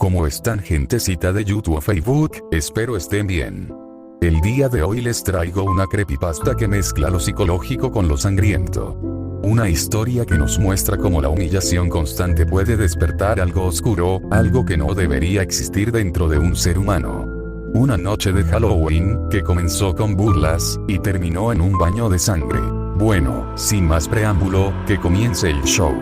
¿Cómo están, gentecita de YouTube o Facebook? Espero estén bien. El día de hoy les traigo una creepypasta que mezcla lo psicológico con lo sangriento. Una historia que nos muestra cómo la humillación constante puede despertar algo oscuro, algo que no debería existir dentro de un ser humano. Una noche de Halloween, que comenzó con burlas, y terminó en un baño de sangre. Bueno, sin más preámbulo, que comience el show.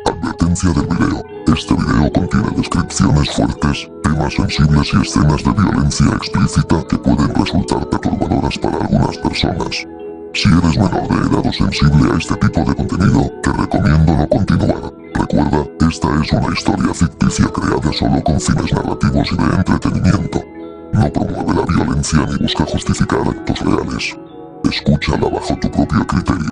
Advertencia del video. Este video contiene descripciones fuertes, temas sensibles y escenas de violencia explícita que pueden resultar perturbadoras para algunas personas. Si eres menor de edad o sensible a este tipo de contenido, te recomiendo no continuar. Recuerda, esta es una historia ficticia creada solo con fines narrativos y de entretenimiento. No promueve la violencia ni busca justificar actos reales. Escúchala bajo tu propio criterio.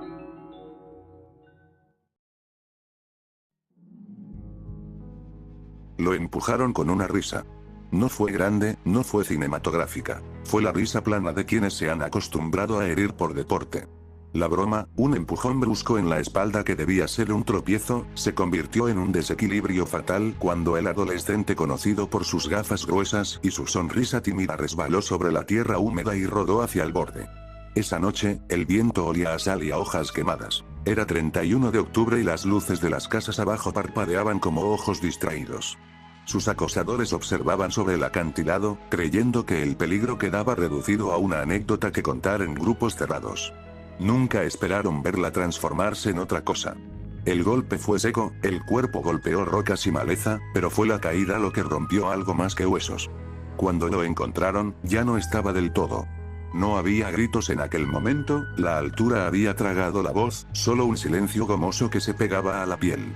Lo empujaron con una risa. No fue grande, no fue cinematográfica. Fue la risa plana de quienes se han acostumbrado a herir por deporte. La broma, un empujón brusco en la espalda que debía ser un tropiezo, se convirtió en un desequilibrio fatal cuando el adolescente, conocido por sus gafas gruesas y su sonrisa tímida, resbaló sobre la tierra húmeda y rodó hacia el borde. Esa noche, el viento olía a sal y a hojas quemadas. Era 31 de octubre y las luces de las casas abajo parpadeaban como ojos distraídos. Sus acosadores observaban sobre el acantilado, creyendo que el peligro quedaba reducido a una anécdota que contar en grupos cerrados. Nunca esperaron verla transformarse en otra cosa. El golpe fue seco, el cuerpo golpeó rocas y maleza, pero fue la caída lo que rompió algo más que huesos. Cuando lo encontraron, ya no estaba del todo. No había gritos en aquel momento, la altura había tragado la voz, solo un silencio gomoso que se pegaba a la piel.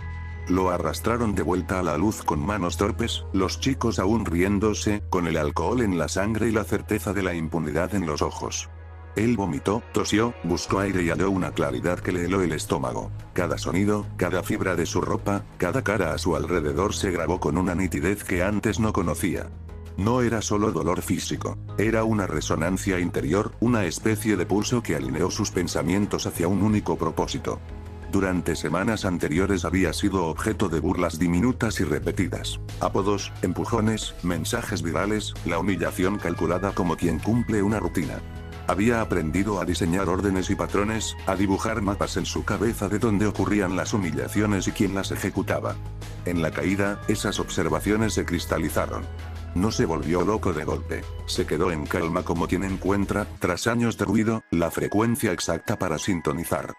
Lo arrastraron de vuelta a la luz con manos torpes, los chicos aún riéndose, con el alcohol en la sangre y la certeza de la impunidad en los ojos. Él vomitó, tosió, buscó aire y halló una claridad que le heló el estómago. Cada sonido, cada fibra de su ropa, cada cara a su alrededor se grabó con una nitidez que antes no conocía. No era solo dolor físico, era una resonancia interior, una especie de pulso que alineó sus pensamientos hacia un único propósito. Durante semanas anteriores había sido objeto de burlas diminutas y repetidas, apodos, empujones, mensajes virales, la humillación calculada como quien cumple una rutina. Había aprendido a diseñar órdenes y patrones, a dibujar mapas en su cabeza de dónde ocurrían las humillaciones y quién las ejecutaba. En la caída, esas observaciones se cristalizaron. No se volvió loco de golpe, se quedó en calma como quien encuentra, tras años de ruido, la frecuencia exacta para sintonizar.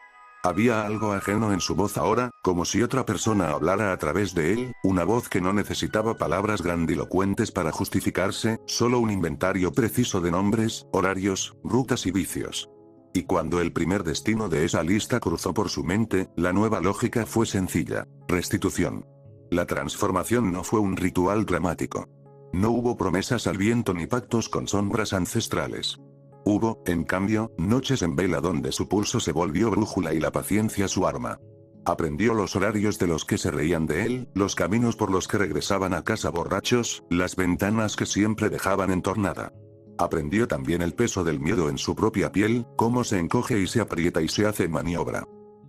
Había algo ajeno en su voz ahora, como si otra persona hablara a través de él, una voz que no necesitaba palabras grandilocuentes para justificarse, solo un inventario preciso de nombres, horarios, rutas y vicios. Y cuando el primer destino de esa lista cruzó por su mente, la nueva lógica fue sencilla: restitución. La transformación no fue un ritual dramático. No hubo promesas al viento ni pactos con sombras ancestrales. Hubo, en cambio, noches en vela donde su pulso se volvió brújula y la paciencia su arma. Aprendió los horarios de los que se reían de él, los caminos por los que regresaban a casa borrachos, las ventanas que siempre dejaban entornada. Aprendió también el peso del miedo en su propia piel, cómo se encoge y se aprieta y se hace maniobra.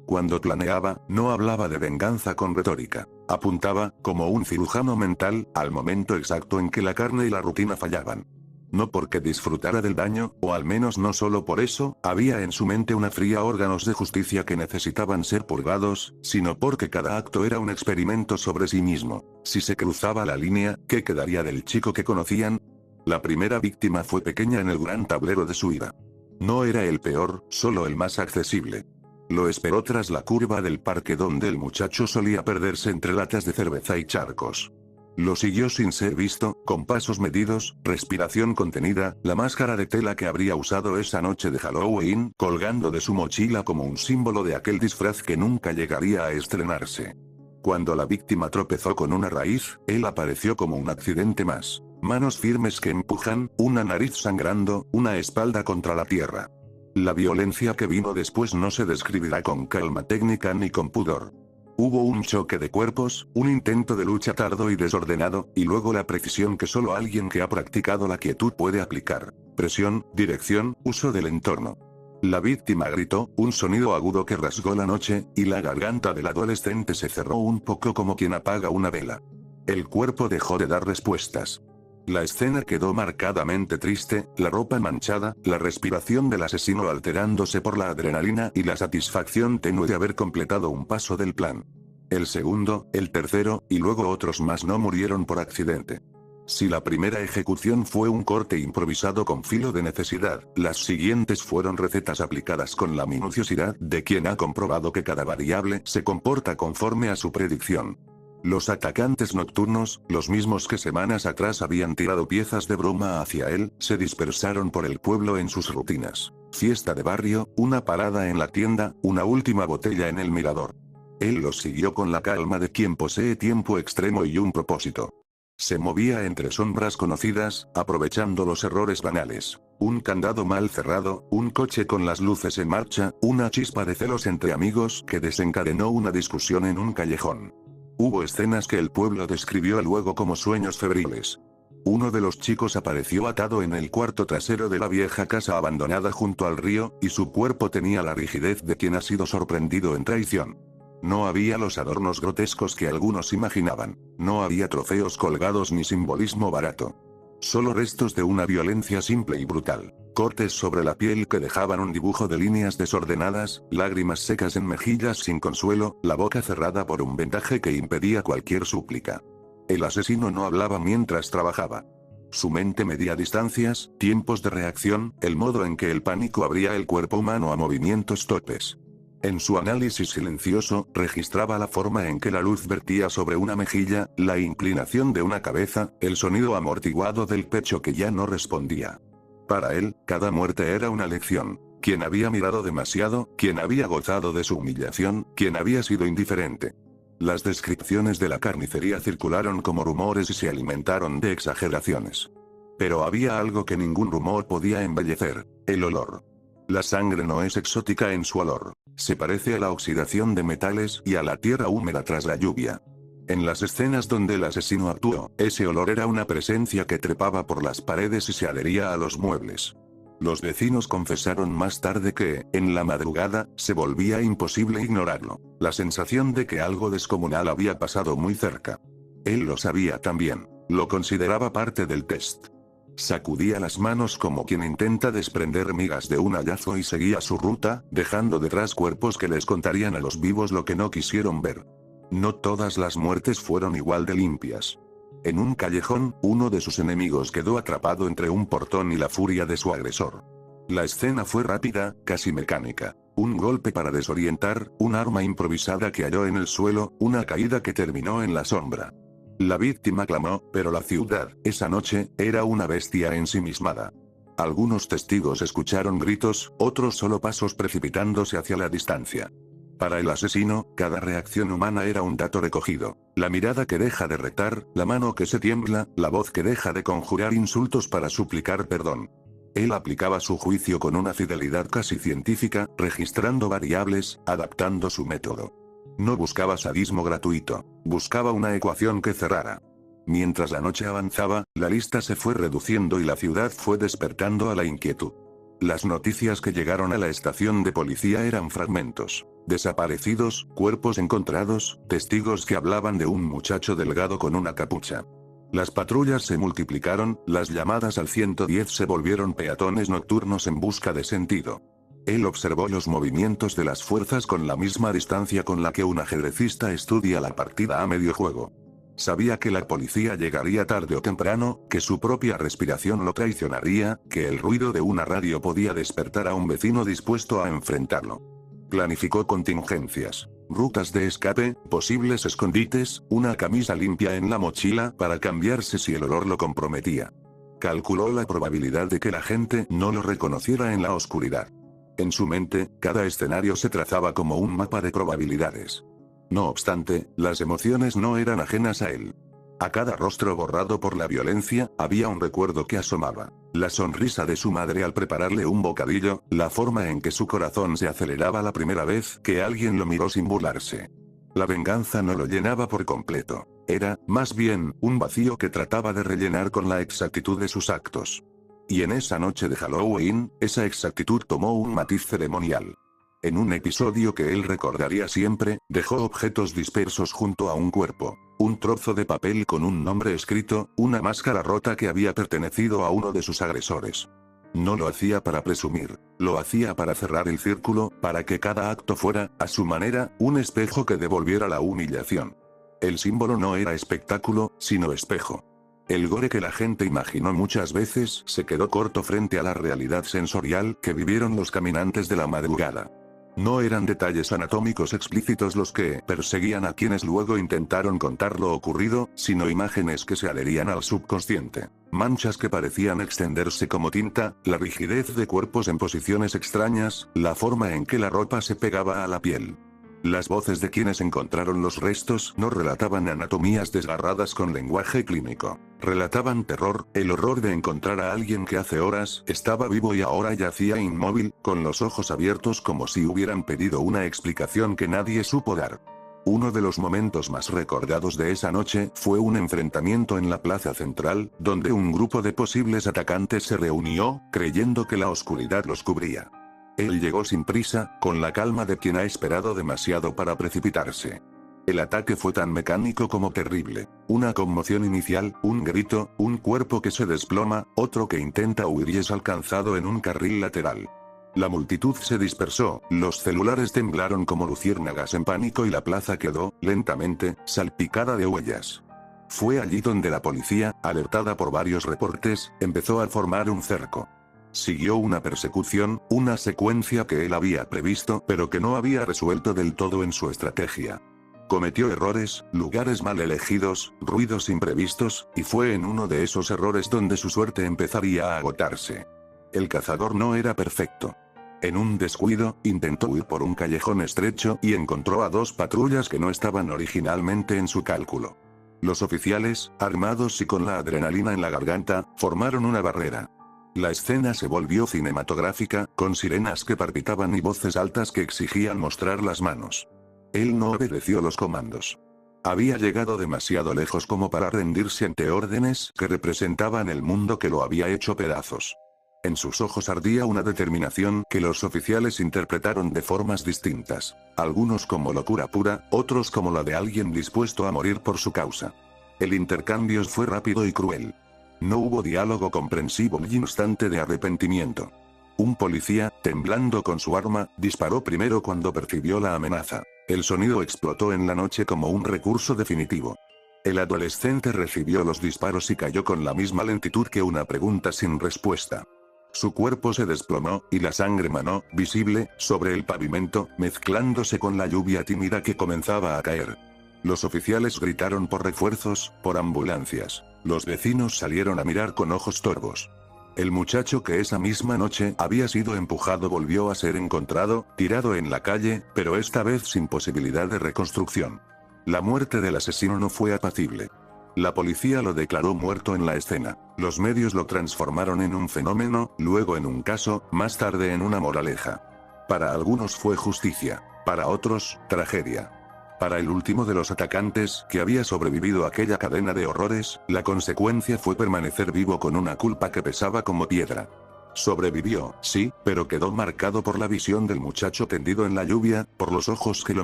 Cuando planeaba, no hablaba de venganza con retórica. Apuntaba, como un cirujano mental, al momento exacto en que la carne y la rutina fallaban. No porque disfrutara del daño, o al menos no solo por eso, había en su mente una fría órganos de justicia que necesitaban ser purgados, sino porque cada acto era un experimento sobre sí mismo. Si se cruzaba la línea, ¿qué quedaría del chico que conocían? La primera víctima fue pequeña en el gran tablero de su ira. No era el peor, solo el más accesible. Lo esperó tras la curva del parque donde el muchacho solía perderse entre latas de cerveza y charcos. Lo siguió sin ser visto, con pasos medidos, respiración contenida, la máscara de tela que habría usado esa noche de Halloween, colgando de su mochila como un símbolo de aquel disfraz que nunca llegaría a estrenarse. Cuando la víctima tropezó con una raíz, él apareció como un accidente más. Manos firmes que empujan, una nariz sangrando, una espalda contra la tierra. La violencia que vino después no se describirá con calma técnica ni con pudor. Hubo un choque de cuerpos, un intento de lucha tardo y desordenado, y luego la precisión que solo alguien que ha practicado la quietud puede aplicar. Presión, dirección, uso del entorno. La víctima gritó, un sonido agudo que rasgó la noche, y la garganta del adolescente se cerró un poco como quien apaga una vela. El cuerpo dejó de dar respuestas. La escena quedó marcadamente triste, la ropa manchada, la respiración del asesino alterándose por la adrenalina y la satisfacción tenue de haber completado un paso del plan. El segundo, el tercero, y luego otros más no murieron por accidente. Si la primera ejecución fue un corte improvisado con filo de necesidad, las siguientes fueron recetas aplicadas con la minuciosidad de quien ha comprobado que cada variable se comporta conforme a su predicción. Los atacantes nocturnos, los mismos que semanas atrás habían tirado piezas de broma hacia él, se dispersaron por el pueblo en sus rutinas. Fiesta de barrio, una parada en la tienda, una última botella en el mirador. Él los siguió con la calma de quien posee tiempo extremo y un propósito. Se movía entre sombras conocidas, aprovechando los errores banales. Un candado mal cerrado, un coche con las luces en marcha, una chispa de celos entre amigos que desencadenó una discusión en un callejón. Hubo escenas que el pueblo describió luego como sueños febriles. Uno de los chicos apareció atado en el cuarto trasero de la vieja casa abandonada junto al río, y su cuerpo tenía la rigidez de quien ha sido sorprendido en traición. No había los adornos grotescos que algunos imaginaban, no había trofeos colgados ni simbolismo barato. Solo restos de una violencia simple y brutal. Cortes sobre la piel que dejaban un dibujo de líneas desordenadas, lágrimas secas en mejillas sin consuelo, la boca cerrada por un vendaje que impedía cualquier súplica. El asesino no hablaba mientras trabajaba. Su mente medía distancias, tiempos de reacción, el modo en que el pánico abría el cuerpo humano a movimientos torpes. En su análisis silencioso, registraba la forma en que la luz vertía sobre una mejilla, la inclinación de una cabeza, el sonido amortiguado del pecho que ya no respondía. Para él, cada muerte era una lección. Quien había mirado demasiado, quien había gozado de su humillación, quien había sido indiferente. Las descripciones de la carnicería circularon como rumores y se alimentaron de exageraciones. Pero había algo que ningún rumor podía embellecer: el olor. La sangre no es exótica en su olor. Se parece a la oxidación de metales y a la tierra húmeda tras la lluvia. En las escenas donde el asesino actuó, ese olor era una presencia que trepaba por las paredes y se adhería a los muebles. Los vecinos confesaron más tarde que, en la madrugada, se volvía imposible ignorarlo. La sensación de que algo descomunal había pasado muy cerca. Él lo sabía también. Lo consideraba parte del test. Sacudía las manos como quien intenta desprender migas de un hallazgo y seguía su ruta, dejando detrás cuerpos que les contarían a los vivos lo que no quisieron ver. No todas las muertes fueron igual de limpias. En un callejón, uno de sus enemigos quedó atrapado entre un portón y la furia de su agresor. La escena fue rápida, casi mecánica. Un golpe para desorientar, un arma improvisada que halló en el suelo, una caída que terminó en la sombra. La víctima clamó, pero la ciudad, esa noche, era una bestia ensimismada. Algunos testigos escucharon gritos, otros solo pasos precipitándose hacia la distancia. Para el asesino, cada reacción humana era un dato recogido. La mirada que deja de retar, la mano que se tiembla, la voz que deja de conjurar insultos para suplicar perdón. Él aplicaba su juicio con una fidelidad casi científica, registrando variables, adaptando su método. No buscaba sadismo gratuito, buscaba una ecuación que cerrara. Mientras la noche avanzaba, la lista se fue reduciendo y la ciudad fue despertando a la inquietud. Las noticias que llegaron a la estación de policía eran fragmentos. Desaparecidos, cuerpos encontrados, testigos que hablaban de un muchacho delgado con una capucha. Las patrullas se multiplicaron, las llamadas al 110 se volvieron peatones nocturnos en busca de sentido. Él observó los movimientos de las fuerzas con la misma distancia con la que un ajedrecista estudia la partida a medio juego. Sabía que la policía llegaría tarde o temprano, que su propia respiración lo traicionaría, que el ruido de una radio podía despertar a un vecino dispuesto a enfrentarlo. Planificó contingencias, rutas de escape, posibles escondites, una camisa limpia en la mochila para cambiarse si el olor lo comprometía. Calculó la probabilidad de que la gente no lo reconociera en la oscuridad. En su mente, cada escenario se trazaba como un mapa de probabilidades. No obstante, las emociones no eran ajenas a él. A cada rostro borrado por la violencia, había un recuerdo que asomaba. La sonrisa de su madre al prepararle un bocadillo, la forma en que su corazón se aceleraba la primera vez que alguien lo miró sin burlarse. La venganza no lo llenaba por completo. Era, más bien, un vacío que trataba de rellenar con la exactitud de sus actos. Y en esa noche de Halloween, esa exactitud tomó un matiz ceremonial. En un episodio que él recordaría siempre, dejó objetos dispersos junto a un cuerpo. Un trozo de papel con un nombre escrito, una máscara rota que había pertenecido a uno de sus agresores. No lo hacía para presumir, lo hacía para cerrar el círculo, para que cada acto fuera, a su manera, un espejo que devolviera la humillación. El símbolo no era espectáculo, sino espejo. El gore que la gente imaginó muchas veces se quedó corto frente a la realidad sensorial que vivieron los caminantes de la madrugada. No eran detalles anatómicos explícitos los que perseguían a quienes luego intentaron contar lo ocurrido, sino imágenes que se adherían al subconsciente. Manchas que parecían extenderse como tinta, la rigidez de cuerpos en posiciones extrañas, la forma en que la ropa se pegaba a la piel. Las voces de quienes encontraron los restos no relataban anatomías desgarradas con lenguaje clínico. Relataban terror, el horror de encontrar a alguien que hace horas estaba vivo y ahora yacía inmóvil, con los ojos abiertos como si hubieran pedido una explicación que nadie supo dar. Uno de los momentos más recordados de esa noche fue un enfrentamiento en la plaza central, donde un grupo de posibles atacantes se reunió, creyendo que la oscuridad los cubría. Él llegó sin prisa, con la calma de quien ha esperado demasiado para precipitarse. El ataque fue tan mecánico como terrible. Una conmoción inicial, un grito, un cuerpo que se desploma, otro que intenta huir y es alcanzado en un carril lateral. La multitud se dispersó, los celulares temblaron como luciérnagas en pánico y la plaza quedó, lentamente, salpicada de huellas. Fue allí donde la policía, alertada por varios reportes, empezó a formar un cerco. Siguió una persecución, una secuencia que él había previsto pero que no había resuelto del todo en su estrategia. Cometió errores, lugares mal elegidos, ruidos imprevistos, y fue en uno de esos errores donde su suerte empezaría a agotarse. El cazador no era perfecto. En un descuido, intentó huir por un callejón estrecho y encontró a dos patrullas que no estaban originalmente en su cálculo. Los oficiales, armados y con la adrenalina en la garganta, formaron una barrera. La escena se volvió cinematográfica, con sirenas que palpitaban y voces altas que exigían mostrar las manos. Él no obedeció los comandos. Había llegado demasiado lejos como para rendirse ante órdenes que representaban el mundo que lo había hecho pedazos. En sus ojos ardía una determinación que los oficiales interpretaron de formas distintas. Algunos como locura pura, otros como la de alguien dispuesto a morir por su causa. El intercambio fue rápido y cruel. No hubo diálogo comprensivo ni instante de arrepentimiento. Un policía, temblando con su arma, disparó primero cuando percibió la amenaza. El sonido explotó en la noche como un recurso definitivo. El adolescente recibió los disparos y cayó con la misma lentitud que una pregunta sin respuesta. Su cuerpo se desplomó, y la sangre manó, visible, sobre el pavimento, mezclándose con la lluvia tímida que comenzaba a caer. Los oficiales gritaron por refuerzos, por ambulancias. Los vecinos salieron a mirar con ojos torvos. El muchacho que esa misma noche había sido empujado volvió a ser encontrado, tirado en la calle, pero esta vez sin posibilidad de reconstrucción. La muerte del asesino no fue apacible. La policía lo declaró muerto en la escena. Los medios lo transformaron en un fenómeno, luego en un caso, más tarde en una moraleja. Para algunos fue justicia, para otros, tragedia. Para el último de los atacantes, que había sobrevivido a aquella cadena de horrores, la consecuencia fue permanecer vivo con una culpa que pesaba como piedra. Sobrevivió, sí, pero quedó marcado por la visión del muchacho tendido en la lluvia, por los ojos que lo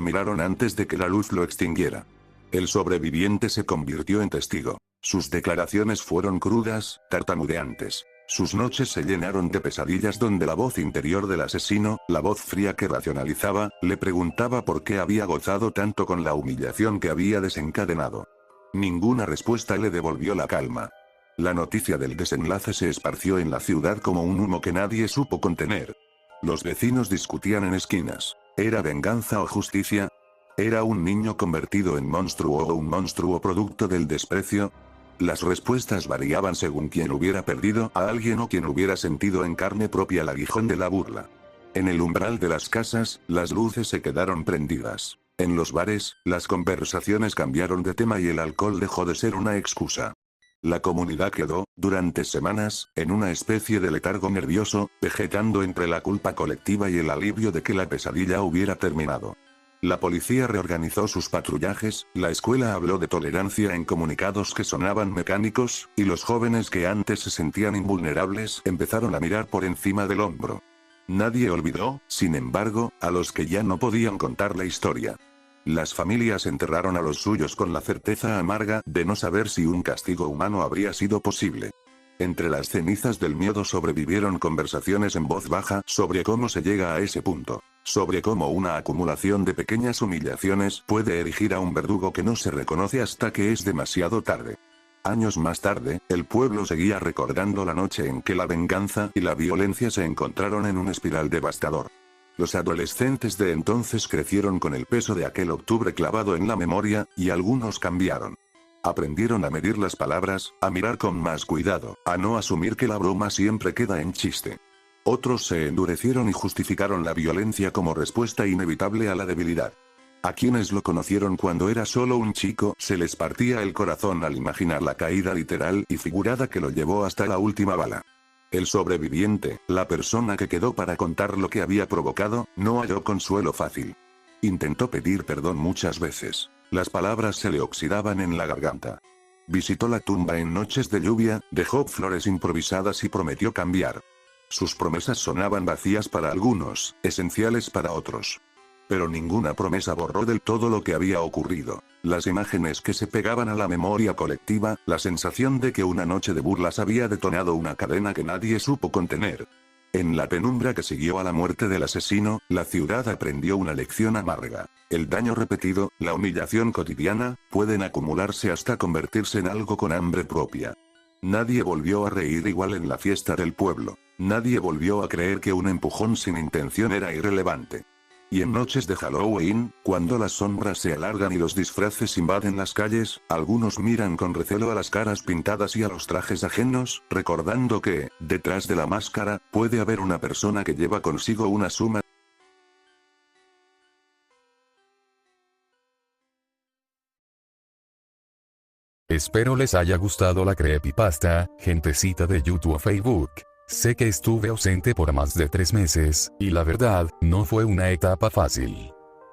miraron antes de que la luz lo extinguiera. El sobreviviente se convirtió en testigo. Sus declaraciones fueron crudas, tartamudeantes. Sus noches se llenaron de pesadillas donde la voz interior del asesino, la voz fría que racionalizaba, le preguntaba por qué había gozado tanto con la humillación que había desencadenado. Ninguna respuesta le devolvió la calma. La noticia del desenlace se esparció en la ciudad como un humo que nadie supo contener. Los vecinos discutían en esquinas. ¿Era venganza o justicia? ¿Era un niño convertido en monstruo o un monstruo producto del desprecio? Las respuestas variaban según quien hubiera perdido a alguien o quien hubiera sentido en carne propia el aguijón de la burla. En el umbral de las casas, las luces se quedaron prendidas. En los bares, las conversaciones cambiaron de tema y el alcohol dejó de ser una excusa. La comunidad quedó, durante semanas, en una especie de letargo nervioso, vegetando entre la culpa colectiva y el alivio de que la pesadilla hubiera terminado. La policía reorganizó sus patrullajes, la escuela habló de tolerancia en comunicados que sonaban mecánicos, y los jóvenes que antes se sentían invulnerables empezaron a mirar por encima del hombro. Nadie olvidó, sin embargo, a los que ya no podían contar la historia. Las familias enterraron a los suyos con la certeza amarga de no saber si un castigo humano habría sido posible. Entre las cenizas del miedo sobrevivieron conversaciones en voz baja sobre cómo se llega a ese punto, sobre cómo una acumulación de pequeñas humillaciones puede erigir a un verdugo que no se reconoce hasta que es demasiado tarde. Años más tarde, el pueblo seguía recordando la noche en que la venganza y la violencia se encontraron en un espiral devastador. Los adolescentes de entonces crecieron con el peso de aquel octubre clavado en la memoria, y algunos cambiaron. Aprendieron a medir las palabras, a mirar con más cuidado, a no asumir que la broma siempre queda en chiste. Otros se endurecieron y justificaron la violencia como respuesta inevitable a la debilidad. A quienes lo conocieron cuando era solo un chico, se les partía el corazón al imaginar la caída literal y figurada que lo llevó hasta la última bala. El sobreviviente, la persona que quedó para contar lo que había provocado, no halló consuelo fácil. Intentó pedir perdón muchas veces. Las palabras se le oxidaban en la garganta. Visitó la tumba en noches de lluvia, dejó flores improvisadas y prometió cambiar. Sus promesas sonaban vacías para algunos, esenciales para otros. Pero ninguna promesa borró del todo lo que había ocurrido. Las imágenes que se pegaban a la memoria colectiva, la sensación de que una noche de burlas había detonado una cadena que nadie supo contener. En la penumbra que siguió a la muerte del asesino, la ciudad aprendió una lección amarga. El daño repetido, la humillación cotidiana, pueden acumularse hasta convertirse en algo con hambre propia. Nadie volvió a reír igual en la fiesta del pueblo. Nadie volvió a creer que un empujón sin intención era irrelevante. Y en noches de Halloween, cuando las sombras se alargan y los disfraces invaden las calles, algunos miran con recelo a las caras pintadas y a los trajes ajenos, recordando que, detrás de la máscara, puede haber una persona que lleva consigo una suma. Espero les haya gustado la creepypasta, gentecita de YouTube o Facebook. Sé que estuve ausente por más de 3 meses, y la verdad, no fue una etapa fácil.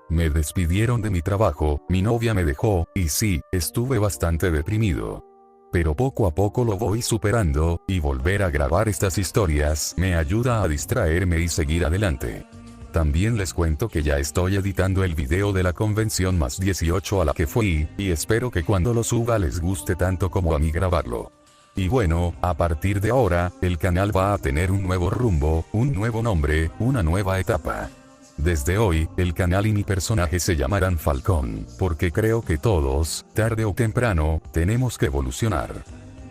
Me despidieron de mi trabajo, mi novia me dejó, y sí, estuve bastante deprimido. Pero poco a poco lo voy superando, y volver a grabar estas historias me ayuda a distraerme y seguir adelante. También les cuento que ya estoy editando el video de la convención más 18 a la que fui, y espero que cuando lo suba les guste tanto como a mí grabarlo. Y bueno, a partir de ahora, el canal va a tener un nuevo rumbo, un nuevo nombre, una nueva etapa. Desde hoy, el canal y mi personaje se llamarán Falcón, porque creo que todos, tarde o temprano, tenemos que evolucionar.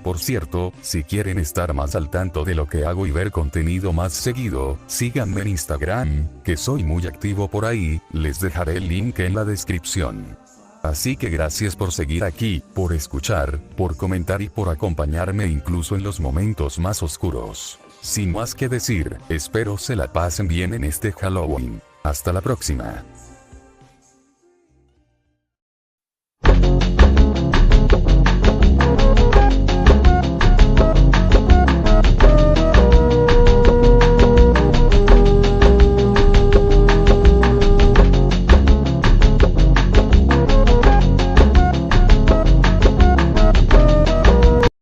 Por cierto, si quieren estar más al tanto de lo que hago y ver contenido más seguido, síganme en Instagram, que soy muy activo por ahí, les dejaré el link en la descripción. Así que gracias por seguir aquí, por escuchar, por comentar y por acompañarme incluso en los momentos más oscuros. Sin más que decir, espero se la pasen bien en este Halloween. Hasta la próxima.